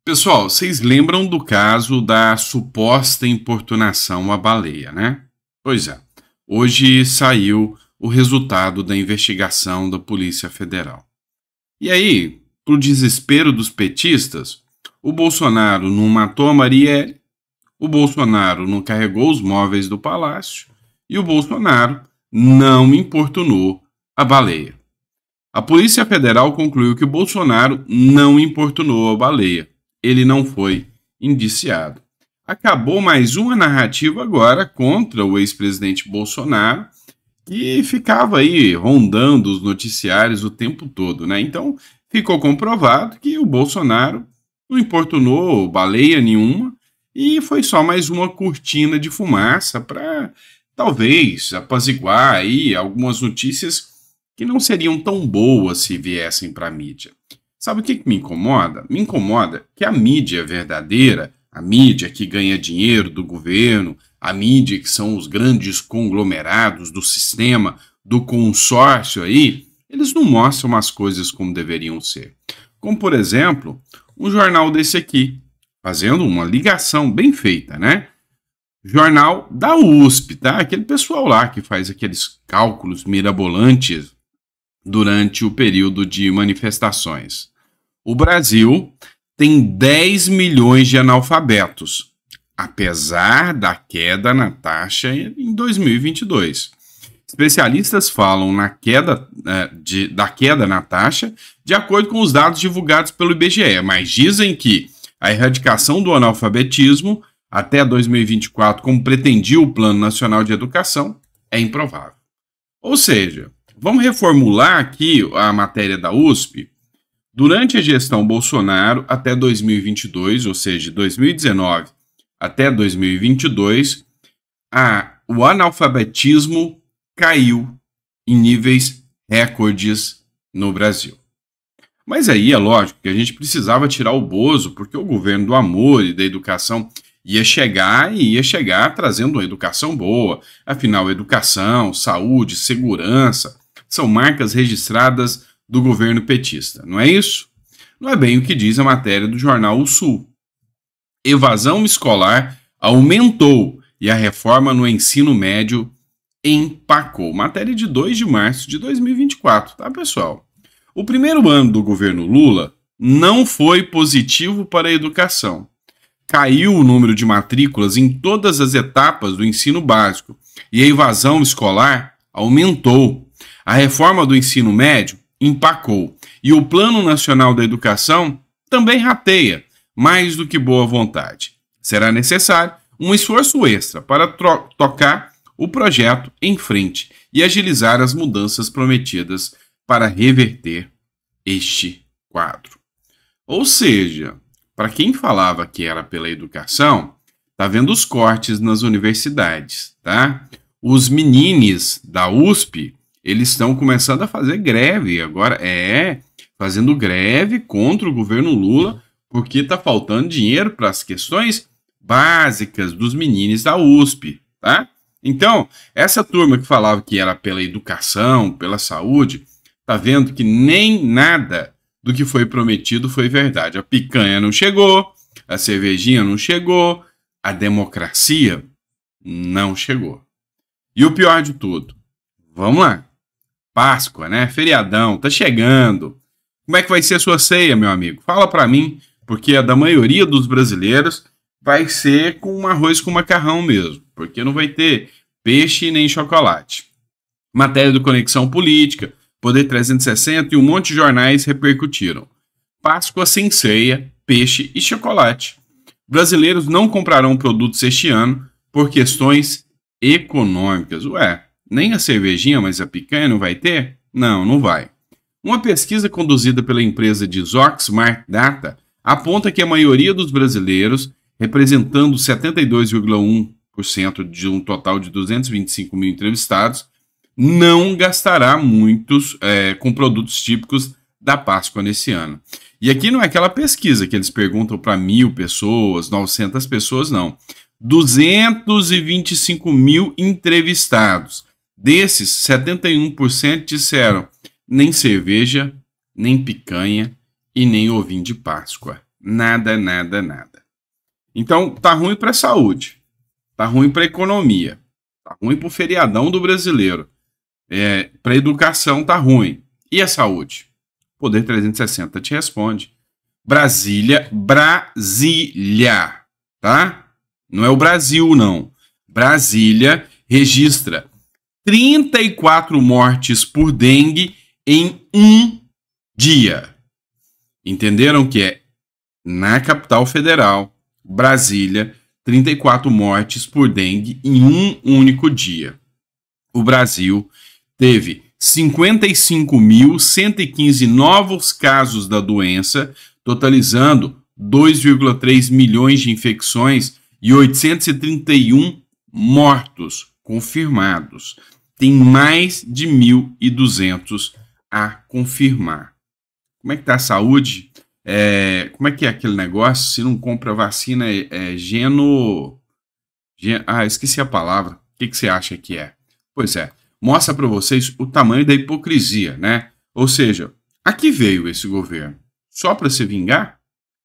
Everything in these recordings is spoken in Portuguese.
Pessoal, vocês lembram do caso da suposta importunação à baleia, né? Pois é. Hoje saiu o resultado da investigação da Polícia Federal. E aí, pro desespero dos petistas, o Bolsonaro não matou a Marielle, o Bolsonaro não carregou os móveis do palácio e o Bolsonaro não importunou a baleia. A Polícia Federal concluiu que o Bolsonaro não importunou a baleia. Ele não foi indiciado. Acabou mais uma narrativa agora contra o ex-presidente Bolsonaro, que ficava aí rondando os noticiários o tempo todo, né? Então, ficou comprovado que o Bolsonaro não importunou baleia nenhuma e foi só mais uma cortina de fumaça para talvez apaziguar aí algumas notícias que não seriam tão boas se viessem para a mídia. Sabe o que me incomoda? Me incomoda que a mídia verdadeira, a mídia que ganha dinheiro do governo, a mídia que são os grandes conglomerados do sistema, do consórcio aí, eles não mostram as coisas como deveriam ser. Como, por exemplo, um jornal desse aqui, fazendo uma ligação bem feita, né? Jornal da USP, tá? Aquele pessoal lá que faz aqueles cálculos mirabolantes durante o período de manifestações. O Brasil tem 10 milhões de analfabetos, apesar da queda na taxa em 2022. Especialistas falam da queda na taxa de acordo com os dados divulgados pelo IBGE, mas dizem que a erradicação do analfabetismo até 2024, como pretendia o Plano Nacional de Educação, é improvável. Ou seja, vamos reformular aqui a matéria da USP. Durante a gestão Bolsonaro até 2022, ou seja, de 2019 até 2022, o analfabetismo caiu em níveis recordes no Brasil. Mas aí é lógico que a gente precisava tirar o Bozo, porque o governo do amor e da educação ia chegar trazendo uma educação boa. Afinal, educação, saúde, segurança são marcas registradas do governo petista, não é isso? Não é bem o que diz a matéria do jornal O Sul. Evasão escolar aumentou e a reforma no ensino médio empacou. Matéria de 2 de março de 2024, tá, pessoal? O primeiro ano do governo Lula não foi positivo para a educação. Caiu o número de matrículas em todas as etapas do ensino básico e a evasão escolar aumentou. A reforma do ensino médio empacou. E o Plano Nacional da Educação também rateia, mais do que boa vontade. Será necessário um esforço extra para tocar o projeto em frente e agilizar as mudanças prometidas para reverter este quadro. Ou seja, para quem falava que era pela educação, tá vendo os cortes nas universidades, tá? Os meninos da USP, eles estão começando a fazer greve agora, fazendo greve contra o governo Lula, porque está faltando dinheiro para as questões básicas dos meninos da USP, tá? Então, essa turma que falava que era pela educação, pela saúde, tá vendo que nem nada do que foi prometido foi verdade. A picanha não chegou, a cervejinha não chegou, a democracia não chegou. E o pior de tudo, vamos lá. Páscoa, né? Feriadão, tá chegando. Como é que vai ser a sua ceia, meu amigo? Fala pra mim, porque a da maioria dos brasileiros vai ser com um arroz com macarrão mesmo, porque não vai ter peixe nem chocolate. Matéria do Conexão Política, Poder 360 e um monte de jornais repercutiram. Páscoa sem ceia, peixe e chocolate. Brasileiros não comprarão produtos este ano por questões econômicas. Ué, nem a cervejinha, mas a picanha não vai ter? Não, não vai. Uma pesquisa conduzida pela empresa de Zoxmart Data aponta que a maioria dos brasileiros, representando 72,1% de um total de 225 mil entrevistados, não gastará muitos com produtos típicos da Páscoa nesse ano. E aqui não é aquela pesquisa que eles perguntam para 1.000 pessoas, 900 pessoas, não. 225 mil entrevistados. Desses, 71% disseram nem cerveja, nem picanha e nem ovinho de Páscoa. Nada, nada, nada. Então, tá ruim para a saúde, tá ruim para a economia, tá ruim para o feriadão do brasileiro, para a educação tá ruim. E a saúde? Poder 360 te responde. Brasília, tá? Não é o Brasil, não. Brasília registra 34 mortes por dengue em um dia. Entenderam que é na capital federal, Brasília, 34 mortes por dengue em um único dia. O Brasil teve 55.115 novos casos da doença, totalizando 2,3 milhões de infecções e 831 mortos confirmados. Tem mais de 1.200 a confirmar. Como é que está a saúde? Como é que é aquele negócio? Se não compra vacina, esqueci a palavra. O que você acha que é? Pois é, mostra para vocês o tamanho da hipocrisia, né? Ou seja, a que veio esse governo? Só para se vingar?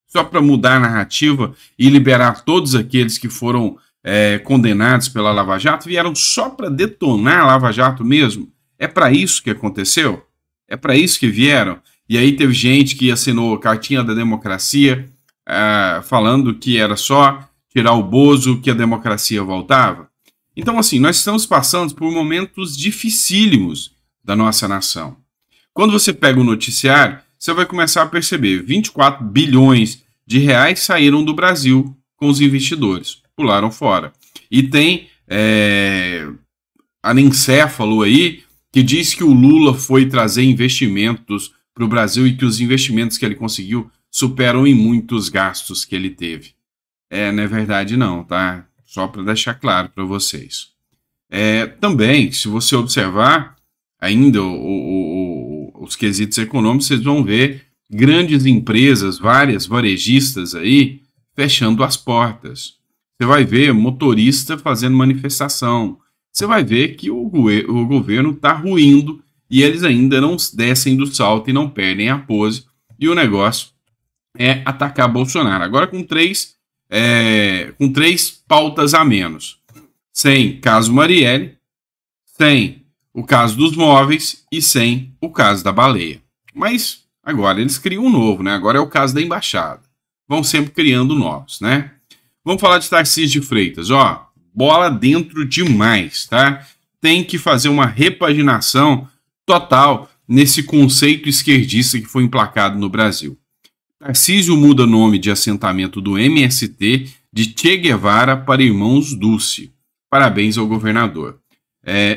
Só para mudar a narrativa e liberar todos aqueles que foram condenados pela Lava Jato? Vieram só para detonar a Lava Jato mesmo? É para isso que aconteceu? É para isso que vieram? E aí teve gente que assinou cartinha da democracia, falando que era só tirar o Bozo que a democracia voltava. Então, assim, nós estamos passando por momentos dificílimos da nossa nação. Quando você pega o noticiário, você vai começar a perceber 24 bilhões de reais saíram do Brasil com os investidores, pularam fora. E tem anencéfalo aí que diz que o Lula foi trazer investimentos para o Brasil e que os investimentos que ele conseguiu superam em muitos gastos que ele teve. Não é verdade não, tá? Só para deixar claro para vocês. Também, se você observar ainda os quesitos econômicos, vocês vão ver grandes empresas, várias varejistas aí, fechando as portas. Você vai ver motorista fazendo manifestação. Você vai ver que o governo está ruindo e eles ainda não descem do salto e não perdem a pose. E o negócio é atacar Bolsonaro. Agora com três pautas a menos. Sem caso Marielle, sem o caso dos móveis e sem o caso da baleia. Mas agora eles criam um novo, né? Agora é o caso da embaixada. Vão sempre criando novos, né? Vamos falar de Tarcísio de Freitas. Bola dentro demais, tá? Tem que fazer uma repaginação total nesse conceito esquerdista que foi emplacado no Brasil. Tarcísio muda nome de assentamento do MST de Che Guevara para Irmãos Dulce. Parabéns ao governador.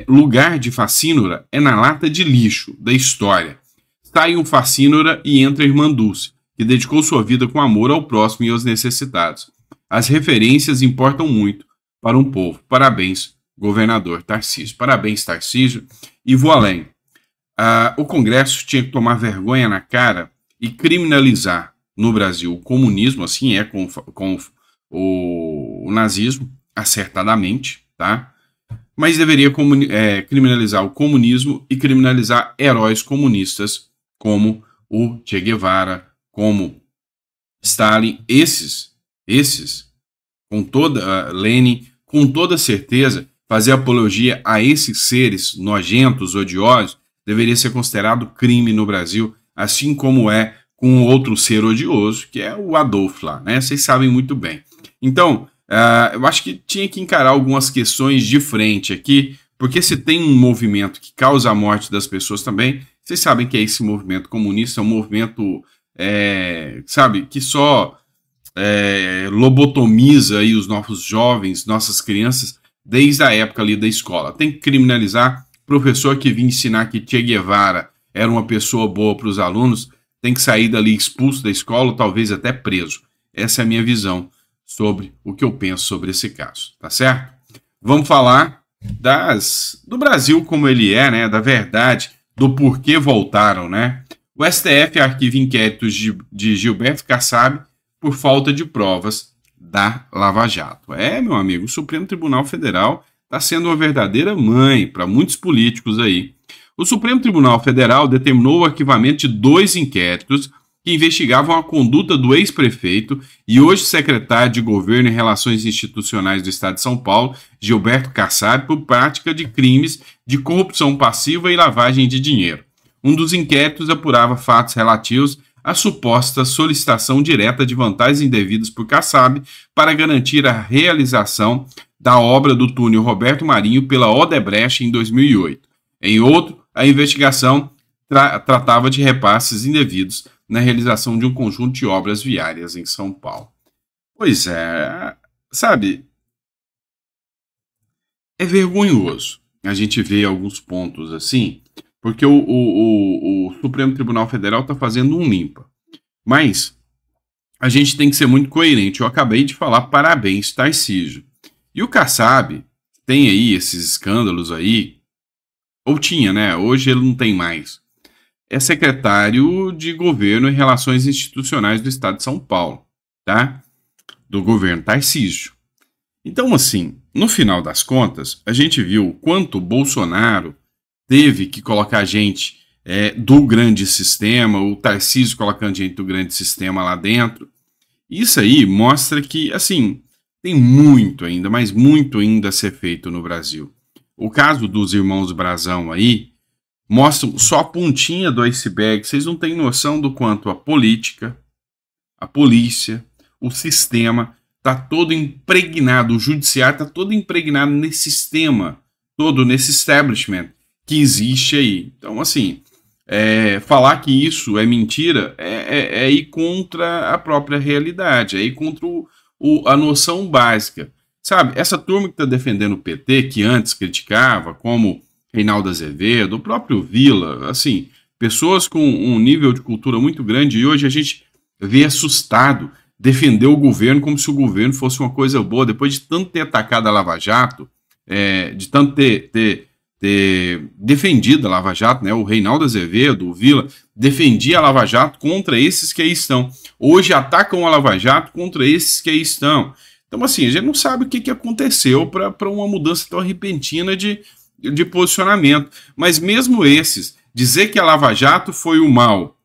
Lugar de Facínora é na lata de lixo da história. Sai um Facínora e entra a Irmã Dulce, que dedicou sua vida com amor ao próximo e aos necessitados. As referências importam muito para um povo. Parabéns, governador Tarcísio. Parabéns, Tarcísio. E vou além. O Congresso tinha que tomar vergonha na cara e criminalizar no Brasil o comunismo, assim é com o nazismo, acertadamente, tá? Mas deveria criminalizar o comunismo e criminalizar heróis comunistas como o Che Guevara, como Stalin, esses, com toda Lenin, com toda certeza, fazer apologia a esses seres nojentos, odiosos, deveria ser considerado crime no Brasil, assim como é com outro ser odioso, que é o Adolf lá, né? Vocês sabem muito bem. Então, eu acho que tinha que encarar algumas questões de frente aqui, porque se tem um movimento que causa a morte das pessoas também, vocês sabem que é esse movimento comunista, é um movimento, que só lobotomiza aí os nossos jovens, nossas crianças, desde a época ali da escola. Tem que criminalizar professor que vinha ensinar que Che Guevara era uma pessoa boa para os alunos, tem que sair dali expulso da escola, talvez até preso. Essa é a minha visão sobre o que eu penso sobre esse caso, tá certo? Vamos falar do Brasil como ele é, né? Da verdade, do porquê voltaram, né? O STF arquiva inquéritos de Gilberto Kassab por falta de provas da Lava Jato. Meu amigo, o Supremo Tribunal Federal está sendo uma verdadeira mãe para muitos políticos aí. O Supremo Tribunal Federal determinou o arquivamento de 2 inquéritos que investigavam a conduta do ex-prefeito e hoje secretário de Governo e Relações Institucionais do Estado de São Paulo, Gilberto Kassab, por prática de crimes de corrupção passiva e lavagem de dinheiro. Um dos inquéritos apurava fatos relativos à suposta solicitação direta de vantagens indevidas por Kassab para garantir a realização da obra do túnel Roberto Marinho pela Odebrecht em 2008. Em outro, a investigação tratava de repasses indevidos na realização de um conjunto de obras viárias em São Paulo. Pois é, sabe, é vergonhoso a gente ver alguns pontos assim, porque o Supremo Tribunal Federal está fazendo um limpa. Mas a gente tem que ser muito coerente. Eu acabei de falar parabéns, Tarcísio. E o Kassab tem aí esses escândalos aí, ou tinha, né? Hoje ele não tem mais. É secretário de Governo e Relações Institucionais do Estado de São Paulo, tá? Do governo Tarcísio. Então, assim, no final das contas, a gente viu o quanto o Bolsonaro teve que colocar gente do grande sistema, o Tarcísio colocando gente do grande sistema lá dentro. Isso aí mostra que, assim, tem muito ainda, mas muito ainda a ser feito no Brasil. O caso dos irmãos Brazão aí mostra só a pontinha do iceberg. Vocês não têm noção do quanto a política, a polícia, o sistema está todo impregnado, o judiciário está todo impregnado nesse sistema, todo nesse establishment que existe aí. Então, assim, falar que isso é mentira é ir contra a própria realidade, é ir contra a noção básica. Sabe, essa turma que está defendendo o PT, que antes criticava, como Reinaldo Azevedo, o próprio Vila, assim, pessoas com um nível de cultura muito grande, e hoje a gente vê assustado defender o governo como se o governo fosse uma coisa boa, depois de tanto ter atacado a Lava Jato, de tanto ter defendido a Lava Jato, né? O Reinaldo Azevedo, o Vila, defendia a Lava Jato contra esses que aí estão. Hoje atacam a Lava Jato contra esses que aí estão. Então, assim, a gente não sabe o que aconteceu para uma mudança tão repentina de posicionamento. Mas mesmo esses, dizer que a Lava Jato foi o mal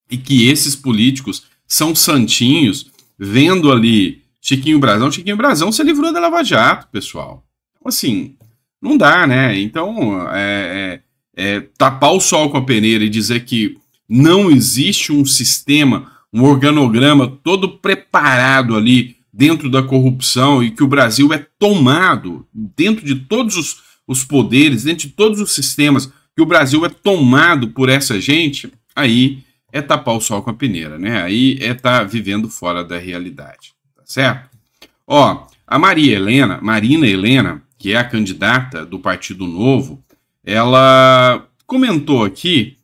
e que esses políticos são santinhos, vendo ali Chiquinho Brazão se livrou da Lava Jato, pessoal. Então, assim, não dá, né? Então, tapar o sol com a peneira e dizer que não existe um sistema, um organograma todo preparado ali dentro da corrupção e que o Brasil é tomado dentro de todos os poderes, dentro de todos os sistemas, que o Brasil é tomado por essa gente, aí é tapar o sol com a peneira, né? Aí é estar vivendo fora da realidade, tá certo? Ó, a Marina Helena, que é a candidata do Partido Novo, ela comentou aqui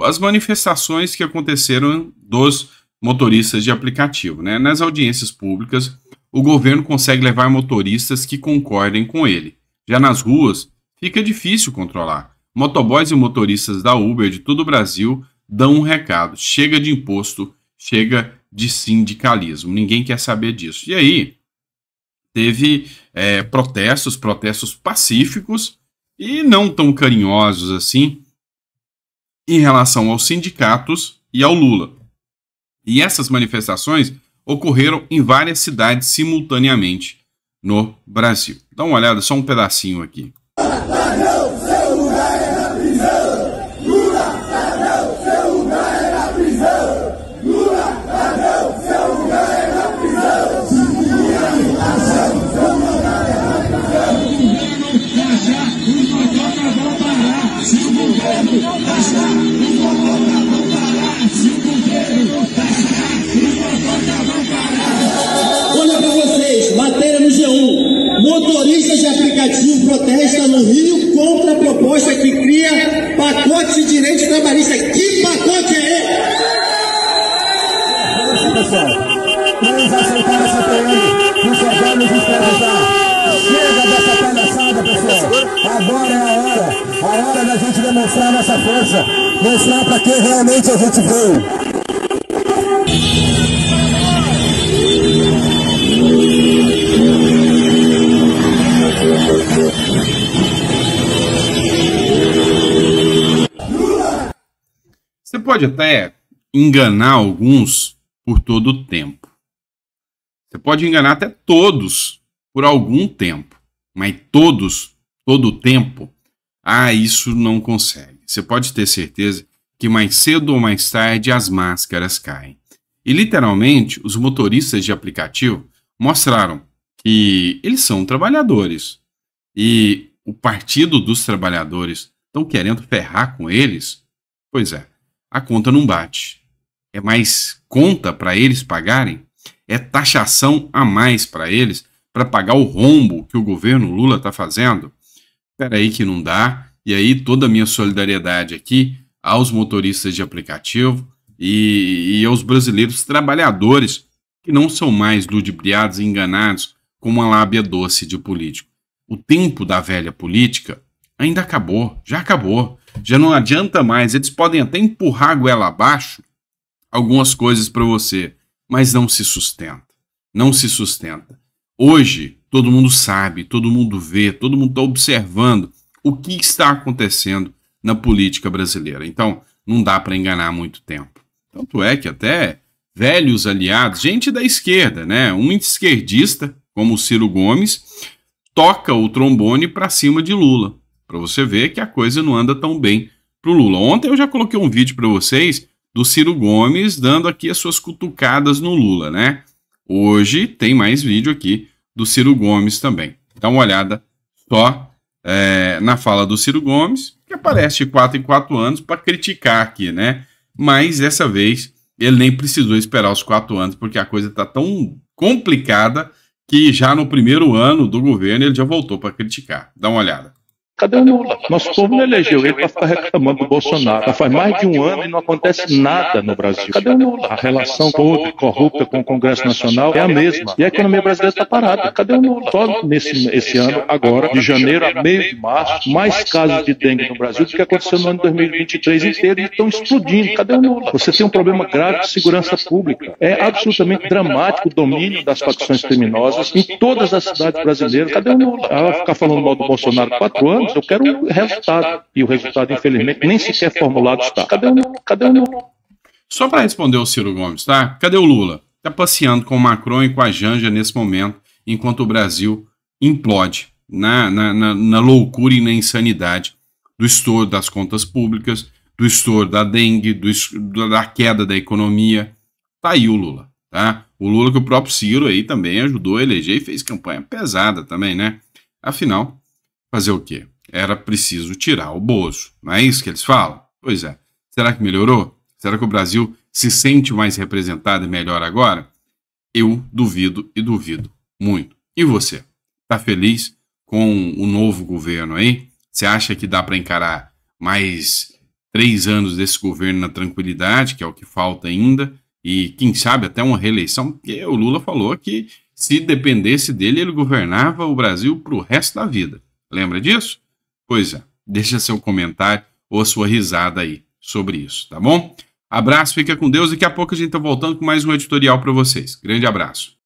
as manifestações que aconteceram dos motoristas de aplicativo, né? Nas audiências públicas, o governo consegue levar motoristas que concordem com ele. Já nas ruas, fica difícil controlar. Motoboys e motoristas da Uber de todo o Brasil dão um recado. Chega de imposto, chega de sindicalismo. Ninguém quer saber disso. E aí, teve protestos pacíficos e não tão carinhosos assim em relação aos sindicatos e ao Lula. E essas manifestações ocorreram em várias cidades simultaneamente no Brasil. Dá uma olhada, só um pedacinho aqui. Olha para vocês, matéria no G1. Motoristas de aplicativo protestam no Rio contra a proposta que cria pacote de direitos trabalhistas. Que pacote é esse? Pessoal, vamos aceitar essa PM, nós só vamos escravizar. Chega dessa palhaçada, pessoal. Agora é a hora da gente demonstrar nossa força, mostrar para quem realmente a gente veio. Você pode até enganar alguns por todo o tempo. Você pode enganar até todos por algum tempo, mas todos, todo o tempo, isso não consegue. Você pode ter certeza que mais cedo ou mais tarde as máscaras caem. E literalmente, os motoristas de aplicativo mostraram que eles são trabalhadores. E o Partido dos Trabalhadores estão querendo ferrar com eles? Pois é, a conta não bate. É mais conta para eles pagarem? É taxação a mais para eles, para pagar o rombo que o governo Lula está fazendo? Espera aí que não dá. E aí toda a minha solidariedade aqui aos motoristas de aplicativo e aos brasileiros trabalhadores que não são mais ludibriados e enganados com uma lábia doce de político. O tempo da velha política ainda acabou, já não adianta mais. Eles podem até empurrar a goela abaixo algumas coisas para você, mas não se sustenta. Hoje, todo mundo sabe, todo mundo vê, todo mundo está observando o que está acontecendo na política brasileira. Então, não dá para enganar muito tempo. Tanto é que até velhos aliados, gente da esquerda, né? Um esquerdista, como o Ciro Gomes, toca o trombone para cima de Lula, para você ver que a coisa não anda tão bem para o Lula. Ontem eu já coloquei um vídeo para vocês do Ciro Gomes dando aqui as suas cutucadas no Lula, né? Hoje tem mais vídeo aqui do Ciro Gomes também. Dá uma olhada só na fala do Ciro Gomes, que aparece de 4 em 4 anos para criticar aqui, né? Mas dessa vez ele nem precisou esperar os 4 anos, porque a coisa está tão complicada que já no primeiro ano do governo ele já voltou para criticar. Dá uma olhada. Cadê o Lula? Nosso povo não elegeu ele para ficar reclamando do Bolsonaro. Já faz mais de um ano e não acontece nada no Brasil. Cadê o Lula? A relação podre, corrupta com o Congresso Nacional é a mesma. E a economia brasileira está parada. Cadê o Lula? Só esse ano, agora, de janeiro a meio de março, mais casos de dengue no Brasil do que aconteceu no ano 2023 inteiro e estão explodindo. Cadê o Lula? Você tem um problema grave de segurança pública. É absolutamente dramático o domínio das facções criminosas em todas as cidades brasileiras. Cadê o Lula? Ela vai ficar falando mal do Bolsonaro 4 anos. Eu quero o resultado. E o resultado, infelizmente, nem sequer formulado está. Cadê o Lula? Cadê o Lula? Só para responder o Ciro Gomes, tá? Cadê o Lula? Está passeando com o Macron e com a Janja nesse momento, enquanto o Brasil implode na loucura e na insanidade do estouro das contas públicas, do estouro da dengue, da queda da economia. Tá aí o Lula, tá? O Lula que o próprio Ciro aí também ajudou a eleger e fez campanha pesada também, né? Afinal, fazer o quê? Era preciso tirar o Bozo. Não é isso que eles falam? Pois é. Será que melhorou? Será que o Brasil se sente mais representado e melhor agora? Eu duvido e duvido muito. E você? Tá feliz com o novo governo aí? Você acha que dá para encarar mais 3 anos desse governo na tranquilidade, que é o que falta ainda, e quem sabe até uma reeleição? Porque o Lula falou que se dependesse dele, ele governava o Brasil para o resto da vida. Lembra disso? Pois é, deixa seu comentário ou a sua risada aí sobre isso, tá bom? Abraço, fica com Deus. Daqui a pouco a gente tá voltando com mais um editorial para vocês. Grande abraço.